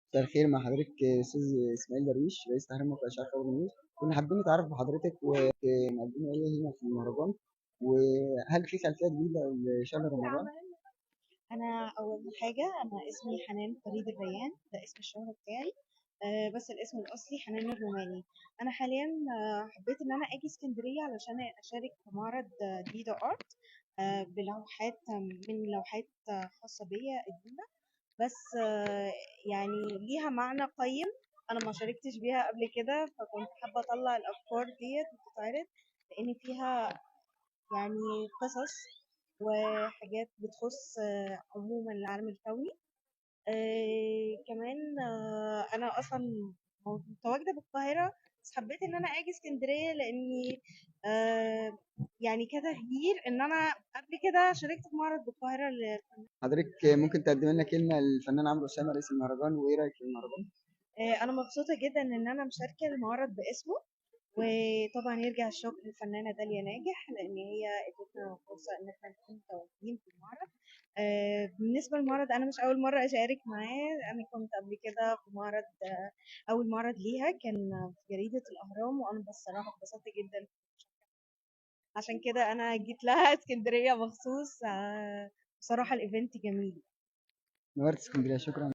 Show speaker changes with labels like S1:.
S1: مساء الخير، مع حضرتك استاذ اسماعيل درويش، رئيس تحرير موقع اشعه خبر نيوز. كنا حابين نتعرف بحضرتك ومقدمه ايه هنا في المهرجان، وهل في خلفيه جديده لشهر رمضان؟
S2: انا اول حاجه انا اسمي حنان فريد الريان، ده اسم الشهرة بتاعي. بس الاسم الاصلي حنان الروماني. انا حاليا حبيت ان انا اجي اسكندريه علشان اشارك في معرض ديدا ارت، بلوحات من لوحات خاصه بيا قديمه. بس يعني ليها معنى قيم. انا ما شاركتش بيها قبل كده، فكنت حابه اطلع الافكار ديت وتتعرض، لان فيها يعني قصص وحاجات بتخص عموما العالم الكوني. كمان انا اصلا متواجده بالقاهره، بس حبيت ان انا اجي اسكندريه لاني آه، يعني كتغيير ان انا قبل كده شاركت في معرض بالقاهره
S1: حضرتك ممكن تقدم لنا كلمه للفنان عمرو اسامه رئيس المهرجان، وايه رايك في المهرجان؟
S2: انا مبسوطه جدا ان انا مشاركه المعرض باسمه. وطبعا يرجع الشكر للفنانة داليا ناجح، لأن هي ادتنا فرصة إن احنا نكون متواجدين في المعرض. بالنسبة للمعرض، أنا مش أول مرة أشارك معاه. أنا كنت قبل كده في معرض، أول معرض ليها كان في جريدة الأهرام، وأنا بصراحة اتبسطت جدا. عشان كده أنا جيت لها اسكندرية مخصوص. بصراحة الإيفنت جميل.
S1: نورت اسكندريه، شكرا.